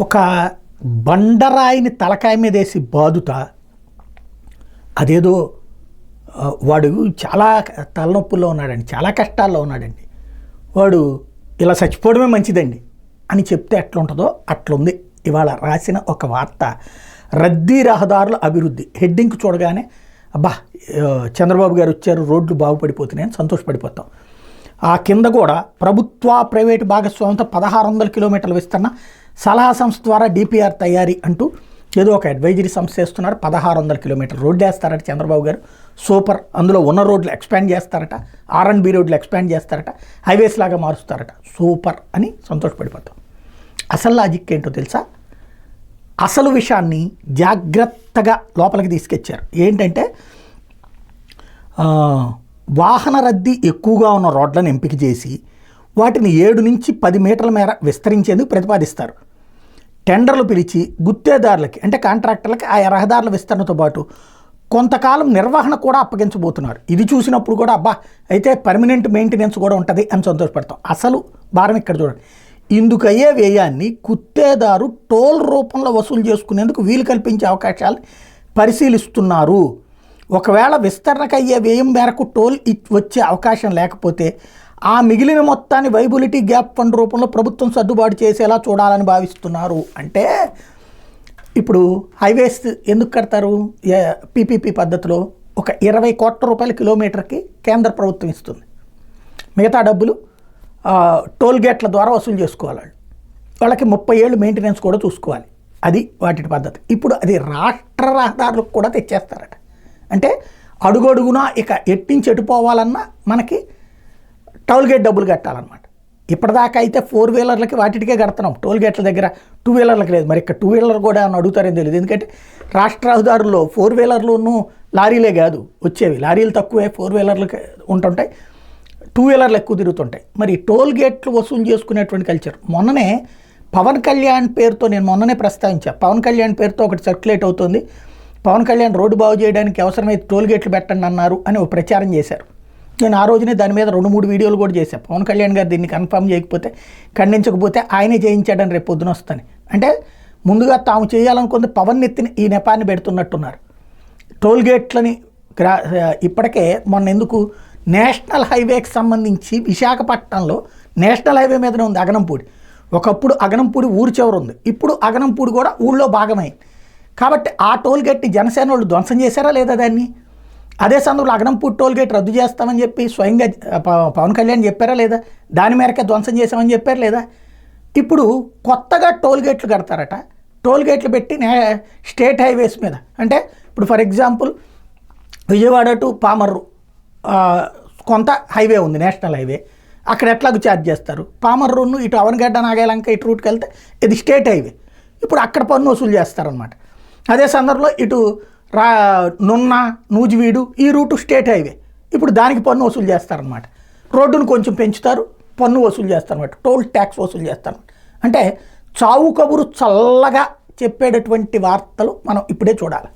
ఒక బండరాయిని తలకాయ మీద వేసి బాదుతా అదేదో వాడు చాలా తలనొప్పుల్లో ఉన్నాడండి, చాలా కష్టాల్లో ఉన్నాడండి, వాడు ఇలా చచ్చిపోవడమే మంచిదండి అని చెప్తే ఎట్లుంటుందో అట్లుంది ఇవాళ రాసిన ఒక వార్త. రద్దీ రహదారుల అభివృద్ధి హెడ్డింగ్ చూడగానే అబ్బా చంద్రబాబు గారు వచ్చారు, రోడ్లు బాగుపడిపోతున్నాయని సంతోషపడిపోతాం. ఆ కింద కూడా ప్రభుత్వ ప్రైవేటు భాగస్వామ్యంతో 1600 కిలోమీటర్ల విస్తరణ, సలహా సంస్థ ద్వారా డిపిఆర్ తయారీ అంటూ ఏదో ఒక అడ్వైజరీ సంస్థ చేస్తున్నారు. 1600 కిలోమీటర్ల రోడ్లు వేస్తారట చంద్రబాబు గారు, సూపర్. అందులో ఉన్న రోడ్లు ఎక్స్పాండ్ చేస్తారట, R&B రోడ్లు ఎక్స్పాండ్ చేస్తారట, హైవేస్ లాగా మారుస్తారట, సూపర్ అని సంతోషపడిపోతాం. అసలు లాజిక్ ఏంటో తెలుసా? అసలు విషయాన్ని జాగ్రత్తగా లోపలికి తీసుకొచ్చారు. ఏంటంటే వాహన రద్దీ ఎక్కువగా ఉన్న రోడ్లను ఎంపిక చేసి వాటిని 7 నుంచి 10 మీటర్ల మేర విస్తరించేందుకు ప్రతిపాదిస్తారు. టెండర్లు పిలిచి గుత్తేదారులకి అంటే కాంట్రాక్టర్లకి ఆ రహదారుల విస్తరణతో పాటు కొంతకాలం నిర్వహణ కూడా అప్పగించబోతున్నారు. ఇది చూసినప్పుడు కూడా అబ్బా అయితే పర్మనెంట్ మెయింటెనెన్స్ కూడా ఉంటుంది అని సంతోషపడతాం. అసలు భారం ఇక్కడ చూడండి. ఇందుకయ్యే వ్యయాన్ని గుత్తేదారు టోల్ రూపంలో వసూలు చేసుకునేందుకు వీలు కల్పించే అవకాశాలు పరిశీలిస్తున్నారు. ఒకవేళ విస్తరణకు అయ్యే వ్యయం మేరకు టోల్ వచ్చే అవకాశం లేకపోతే ఆ మిగిలిన మొత్తాన్ని వైబిలిటీ గ్యాప్ ఫండ్ రూపంలో ప్రభుత్వం సర్దుబాటు చేసేలా చూడాలని భావిస్తున్నారు. అంటే ఇప్పుడు హైవేస్ ఎందుకు కడతారు? పీపీపీ పద్ధతిలో ఒక 20 కోట్ల రూపాయల కిలోమీటర్కి కేంద్ర ప్రభుత్వం ఇస్తుంది. మిగతా డబ్బులు టోల్ గేట్ల ద్వారా వసూలు చేసుకోవాలి. వాళ్ళకి 30 ఏళ్ళు మెయింటెనెన్స్ కూడా చూసుకోవాలి. అది వాటి పద్ధతి. ఇప్పుడు అది రాష్ట్ర రహదారులకు కూడా తెచ్చేస్తారట. అంటే అడుగడుగునా ఇక ఎట్టించి ఎటుపోవాలన్నా మనకి టోల్ గేట్ డబ్బులు కట్టాలన్నమాట. ఇప్పటిదాకా అయితే 4 వీలర్లకి వాటికే కడుతున్నాం, టోల్ గేట్ల దగ్గర 2 వీలర్లకు లేదు. మరి ఇక్కడ 2 వీలర్ కూడా అని అడుగుతారని తెలియదు. ఎందుకంటే రాష్ట్ర రహదారుల్లో 4 వీలర్లును లారీలే కాదు వచ్చేవి, లారీలు తక్కువే, 4 వీలర్లకి ఉంటుంటాయి, 2 వీలర్లు ఎక్కువ తిరుగుతుంటాయి. మరి టోల్ గేట్లు వసూలు చేసుకునేటువంటి కల్చర్ మొన్ననే పవన్ కళ్యాణ్ పేరుతో నేను మొన్ననే ప్రస్తావించాను. పవన్ కళ్యాణ్ పేరుతో ఒకటి సర్క్యులేట్ అవుతుంది. పవన్ కళ్యాణ్ రోడ్డు బాగు చేయడానికి అవసరమైతే టోల్ గేట్లు పెట్టండి అన్నారు అని ఒక ప్రచారం చేశారు. నేను ఆ రోజునే దాని మీద 2-3 వీడియోలు కూడా చేశాను. పవన్ కళ్యాణ్ గారు దీన్ని కన్ఫర్మ్ చేయకపోతే, ఖండించకపోతే ఆయనే చేయించాడని రేపు పొద్దున వస్తాను. అంటే ముందుగా తాము చేయాలనుకుంది పవన్ నెత్తిని ఈ నెపాన్ని పెడుతున్నట్టున్నారు. టోల్ గేట్లని ఇప్పటికే మొన్న ఎందుకు నేషనల్ హైవేకి సంబంధించి విశాఖపట్నంలో నేషనల్ హైవే మీదనే ఉంది అగనంపూడి. ఒకప్పుడు అగనంపూడి ఊరు చివర ఉంది, ఇప్పుడు అగనంపూడి కూడా ఊళ్ళో భాగమైంది. కాబట్టి ఆ టోల్ గేట్ని జనసేన వాళ్ళు ధ్వంసం చేశారా లేదా దాన్ని? అదే సందర్భంలో అగనంపూడి టోల్ గేట్ రద్దు చేస్తామని చెప్పి స్వయంగా పవన్ కళ్యాణ్ చెప్పారా లేదా? దాని మేరకే ధ్వంసం చేశామని చెప్పారు లేదా? ఇప్పుడు కొత్తగా టోల్ గేట్లు కడతారట. టోల్ గేట్లు పెట్టి స్టేట్ హైవేస్ మీద, అంటే ఇప్పుడు for example Vijayawada to Pamarru కొంత హైవే ఉంది, నేషనల్ హైవే. అక్కడ ఎట్లాగూ ఛార్జ్ చేస్తారు. పామర్రును ఇటు అవనగడ్డ నాగాలంక ఇటు రూట్కి వెళ్తే ఇది స్టేట్ హైవే. ఇప్పుడు అక్కడ పన్ను వసూలు చేస్తారనమాట. అదే సందర్భంలో ఇటు నున్న నూజివీడు ఈ రూటు స్టేట్ హైవే, ఇప్పుడు దానికి పన్ను వసూలు చేస్తారనమాట. రోడ్డును కొంచెం పెంచుతారు, పన్ను వసూలు చేస్తారనమాట, టోల్ ట్యాక్స్ వసూలు చేస్తారు. అంటే చావు కబురు చల్లగా చెప్పేటటువంటి వార్తలు మనం ఇప్పుడే చూడాలి.